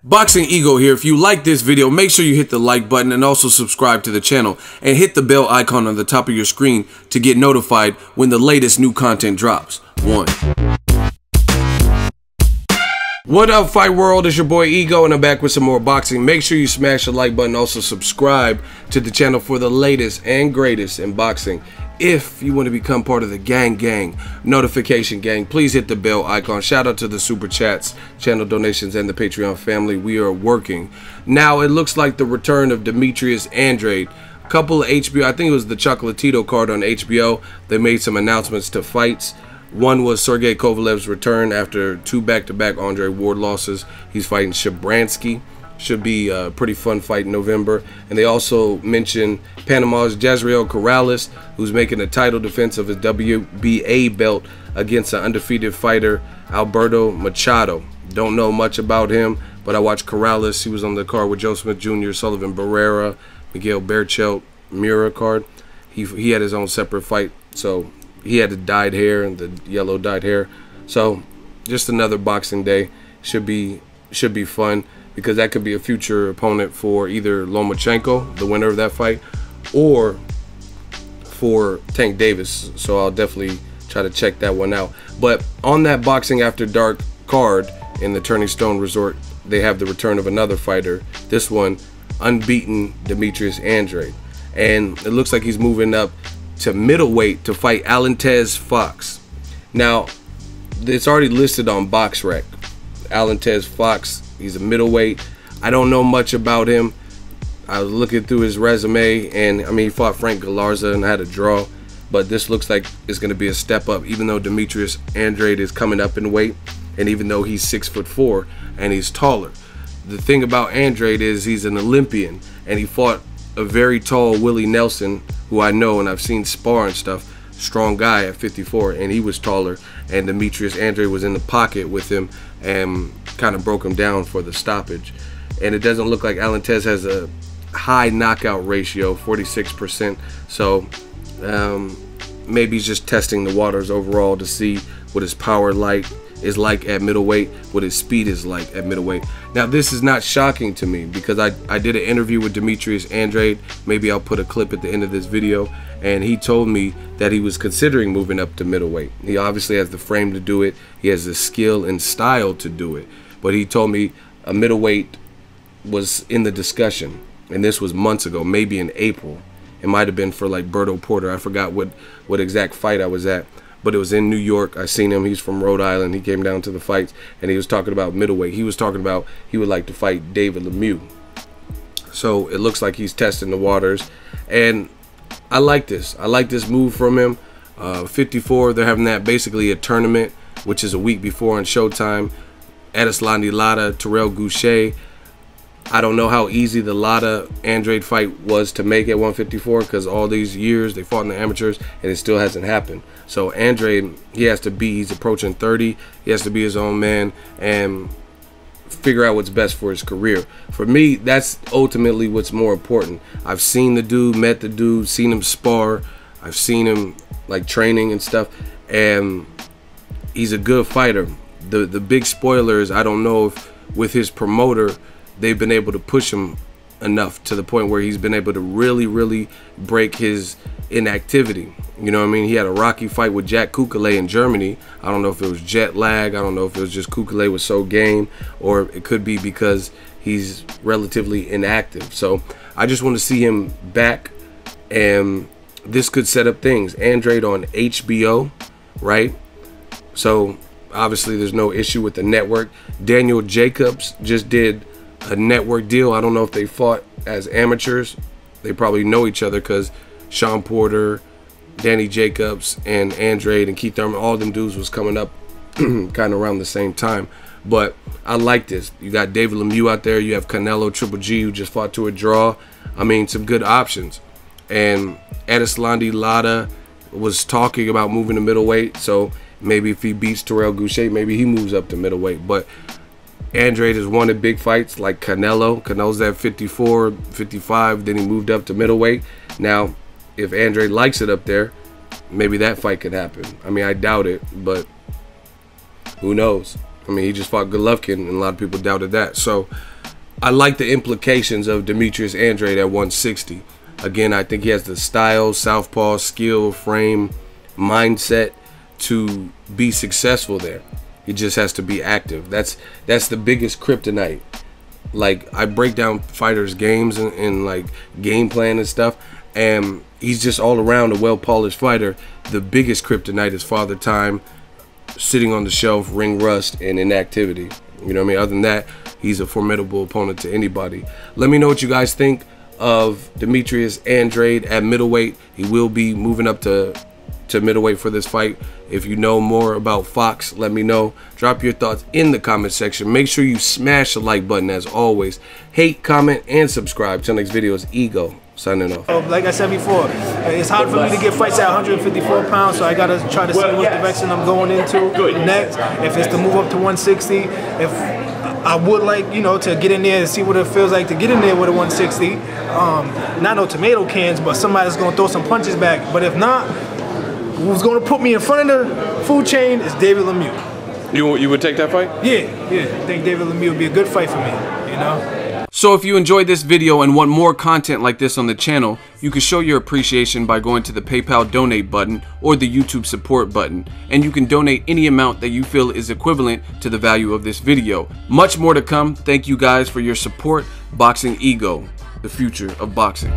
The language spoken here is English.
Boxingego here. If you like this video, make sure you hit the like button and also subscribe to the channel and hit the bell icon on the top of your screen to get notified when the latest new content drops. What up, fight world? It's your boy Ego and I'm back with some more boxing. Make sure you smash the like button, also subscribe to the channel for the latest and greatest in boxing. If you want to become part of the gang notification gang, please hit the bell icon. Shout out to the super chats, channel donations, and the Patreon family. We are working. Now it looks like the return of Demetrius Andrade. A couple of HBO, I think it was the Chocolatito card on HBO. They made some announcements to fights. One was Sergey Kovalev's return after two back-to-back Andre Ward losses. He's fighting Shabransky. Should be a pretty fun fight in November. And they also mentioned Panama's Jezreel Corrales, who's making a title defense of his WBA belt against an undefeated fighter, Alberto Machado. Don't know much about him, but I watched Corrales. He was on the card with Joe Smith Jr., Sullivan Barrera, Miguel Berchelt, Mura card. He had his own separate fight, so he had the dyed hair and the yellow dyed hair. So just another boxing day. Should be fun, because that could be a future opponent for either Lomachenko, the winner of that fight, or for Tank Davis. So I'll definitely try to check that one out. But on that Boxing After Dark card in the Turning Stone Resort, they have the return of another fighter. This one, unbeaten Demetrius Andrade. And it looks like he's moving up to middleweight to fight Alantez Fox. Now, it's already listed on BoxRec. Alantez Fox, he's a middleweight. I don't know much about him. I was looking through his resume, and I mean, he fought Frank Galarza and had a draw, but this looks like it's going to be a step up, even though Demetrius Andrade is coming up in weight, and even though he's 6'4" and he's taller. The thing about Andrade is he's an Olympian, and he fought a very tall Willie Nelson, who I know and I've seen spar and stuff. Strong guy at 54, and he was taller, and Demetrius Andrade was in the pocket with him and kind of broke him down for the stoppage. And it doesn't look like Alantez has a high knockout ratio, 46%, so maybe he's just testing the waters overall to see what his power is like at middleweight, what his speed is like at middleweight. Now, this is not shocking to me, because I did an interview with Demetrius Andrade. Maybe I'll put a clip at the end of this video, and he told me that he was considering moving up to middleweight. He obviously has the frame to do it. He has the skill and style to do it. But he told me a middleweight was in the discussion, and this was months ago, maybe in April. It might have been for like Berto Porter. I forgot what exact fight I was at, but it was in New York. I seen him. He's from Rhode Island. He came down to the fights, and he was talking about middleweight. He was talking about he would like to fight David Lemieux. So it looks like he's testing the waters, and I like this. I like this move from him. 54, they're having that basically a tournament, which is a week before on Showtime. Adeslandi Lara, Terrell Goucher. I don't know how easy the Lara Andrade fight was to make at 154, because all these years they fought in the amateurs and it still hasn't happened. So Andrade, he's approaching 30. He has to be his own man and figure out what's best for his career. For me, that's ultimately what's more important. I've seen the dude, met the dude, seen him spar. I've seen him like training and stuff, and he's a good fighter. The big spoiler is I don't know if with his promoter they've been able to push him enough to the point where he's been able to really break his inactivity. You know what I mean? He had a rocky fight with Jack Kukale in Germany. I don't know if it was jet lag. I don't know if it was just Kukale was so game, or it could be because he's relatively inactive. So I just want to see him back, and this could set up things. Andrade on HBO, right? So obviously there's no issue with the network. Daniel Jacobs just did a network deal. I don't know if they fought as amateurs. They probably know each other, because Sean Porter, Danny Jacobs, and Andrade and Keith Thurman, all them dudes was coming up kind of around the same time. But I like this. You got David Lemieux out there. You have Canelo Triple G, who just fought to a draw. I mean, some good options. And Adeslandi Lara was talking about moving to middleweight, so maybe if he beats Terrell Goucher, maybe he moves up to middleweight. But Andrade has won in big fights like Canelo. Canelo's at 54, 55, then he moved up to middleweight. Now, if Andrade likes it up there, maybe that fight could happen. I mean, I doubt it, but who knows? I mean, he just fought Golovkin, and a lot of people doubted that. So I like the implications of Demetrius Andrade at 160. Again, I think he has the style, southpaw, skill, frame, mindset to be successful there. He just has to be active. That's the biggest kryptonite. Like, I break down fighters' games and like game plan and stuff, and he's just all around a well-polished fighter. The biggest kryptonite is father time, sitting on the shelf, ring rust, and inactivity. You know what I mean? Other than that, he's a formidable opponent to anybody. Let me know what you guys think of Demetrius Andrade at middleweight. He will be moving up to middleweight for this fight. If you know more about Fox, let me know. Drop your thoughts in the comment section. Make sure you smash the like button as always. Hate, comment, and subscribe. Till next video is Ego signing off. Like I said before, it's hard for me to get fights at 154 pounds, so I gotta try to see what direction I'm going into next. If it's to move up to 160, if I would like, you know, to get in there and see what it feels like to get in there with a 160. Not no tomato cans, but somebody's gonna throw some punches back. But if not, who's going to put me in front of the food chain is David Lemieux. You would take that fight? Yeah. I think David Lemieux would be a good fight for me, you know? So if you enjoyed this video and want more content like this on the channel, you can show your appreciation by going to the PayPal donate button or the YouTube support button, and you can donate any amount that you feel is equivalent to the value of this video. Much more to come. Thank you guys for your support. Boxingego, the future of boxing.